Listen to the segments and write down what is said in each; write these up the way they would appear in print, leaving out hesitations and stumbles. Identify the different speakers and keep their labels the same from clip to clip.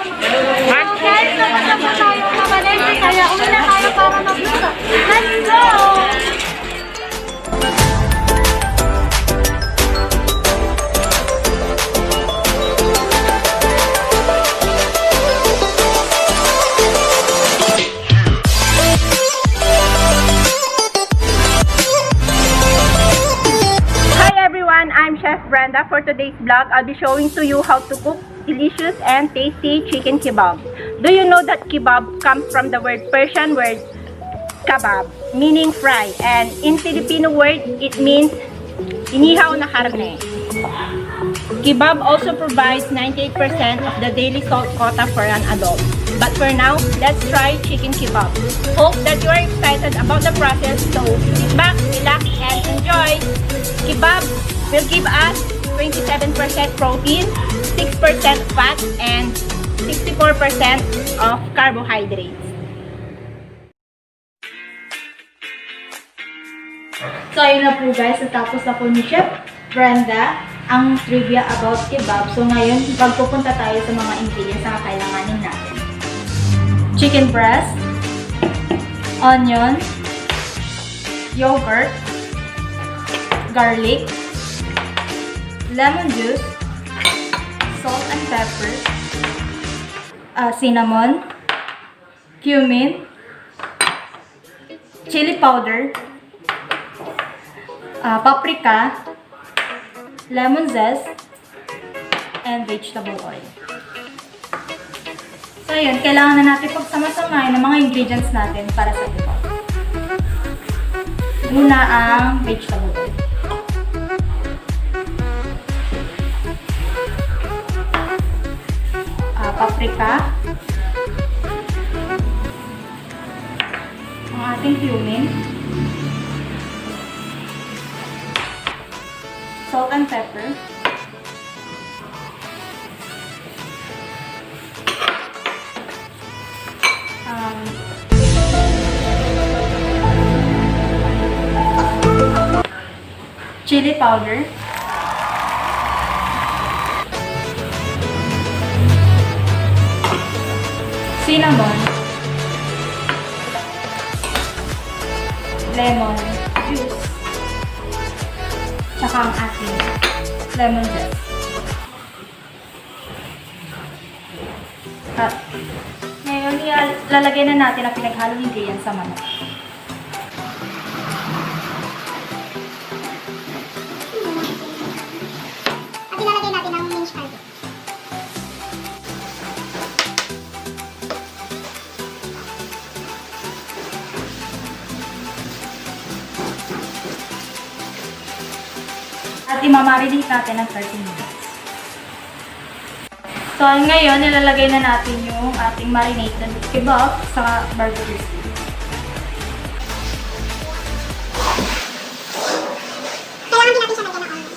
Speaker 1: Guys, tapos na po tayo mamalente, kaya uwi na tayo para magluto. Let's go!
Speaker 2: I'm Chef Brenda. For today's vlog, I'll be showing to you how to cook delicious and tasty chicken kebab. Do you know that kebab comes from the word Persian word kabab, meaning fry, and in Filipino word, it means inihaw na karne. Kebab also provides 98% of the daily salt quota for an adult. But for now, let's try chicken kebab. Hope that you are excited about the process, so sit back, relax, and enjoy. Kebab will give us 27% protein, 6% fat, and 64% of carbohydrates.
Speaker 1: So ayun na po guys, natapos na po ni Chef Brenda ang trivia about kebab. So ngayon, pagpupunta tayo sa mga ingredients na kailanganin natin. Chicken breast, onion, yogurt, garlic, lemon juice, salt and pepper, cinnamon, cumin, chili powder, paprika, lemon zest, and vegetable oil. So yun, kailangan na natin pagsama-samahin ng mga ingredients natin para sa kebab. Muna ang vegetable oil. Paprika, ang ating cumin, salt and pepper, chili powder, cinnamon, lemon juice, tsaka ang ating lemon zest. At ngayon, lalagay na natin ang pinaghalong ingredients sa manok. At ilalagay natin ang minced garlic. At imamarinate natin ng 30 minutes. So, ngayon, nilalagay na natin yung ating marinated kebab sa barbecue stick. Kailangan din natin siya lagyan ng oil.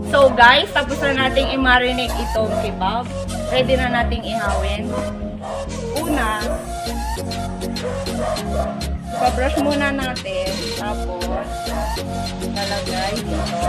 Speaker 2: So guys, tapos na nating i-marinate itong kebab. Ready na nating ihawin. Una, pa-brush muna natin. Tapos, lalagay dito.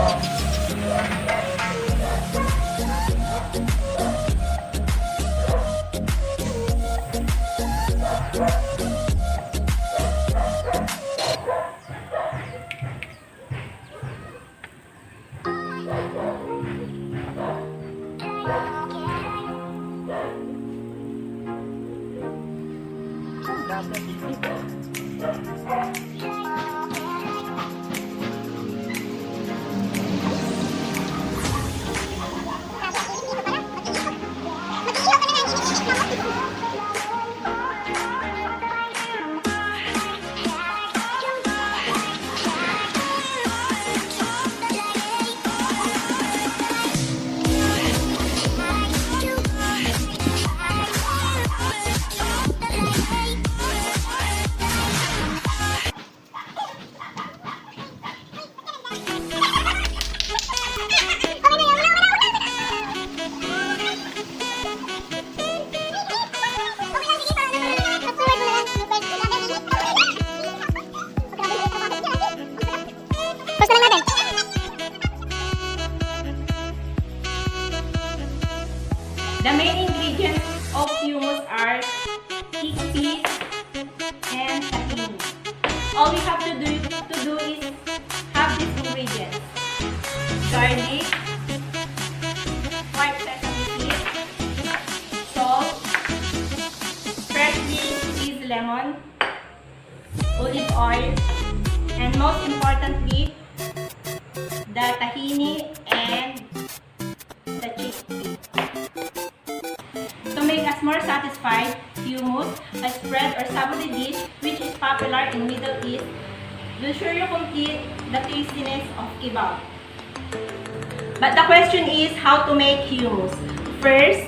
Speaker 2: hummus are chickpeas and tahini. All we have to do is have these ingredients: garlic, white sesame seeds, salt, freshly squeezed lemon, olive oil, and most importantly, the tahini and the chickpea. To make us more satisfied, hummus, a spread or savory dish which is popular in Middle East, will surely complete the tastiness of kebab. But the question is how to make hummus. First,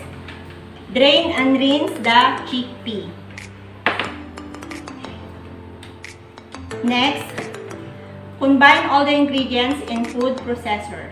Speaker 2: drain and rinse the chickpea. Next, combine all the ingredients in food processor.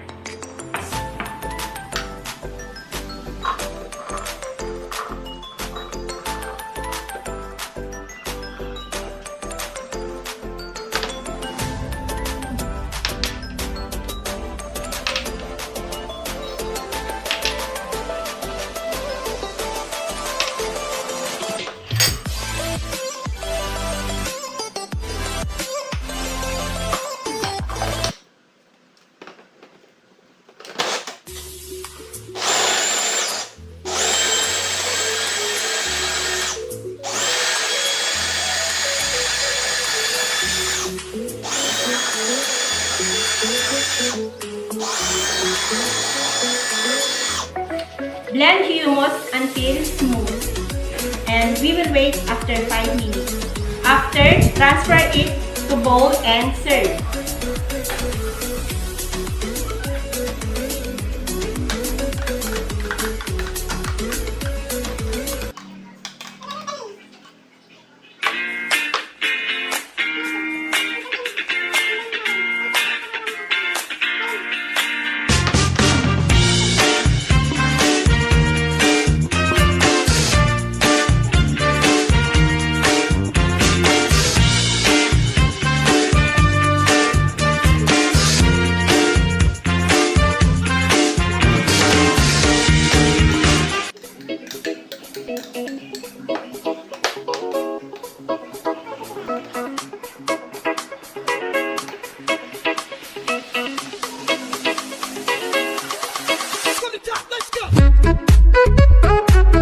Speaker 2: Blend hummus until smooth, and we will wait after 5 minutes. After, transfer it to bowl and serve.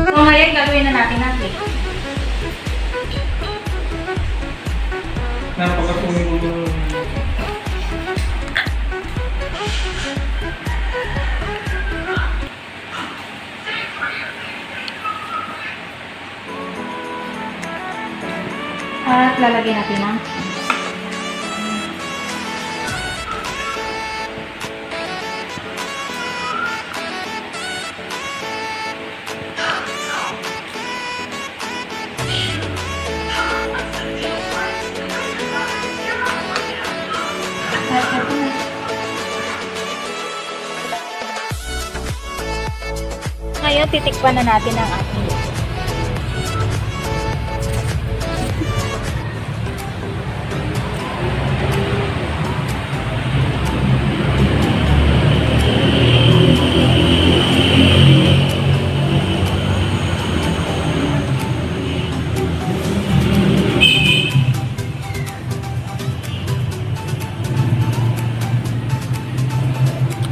Speaker 1: So ngayon, gagawin na natin ang cake.
Speaker 3: Napakasunin mo.
Speaker 1: At lalagyan natin ng ngayon, titikpan na natin ang ating luto.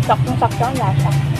Speaker 1: Saktong-sakto ang lasa.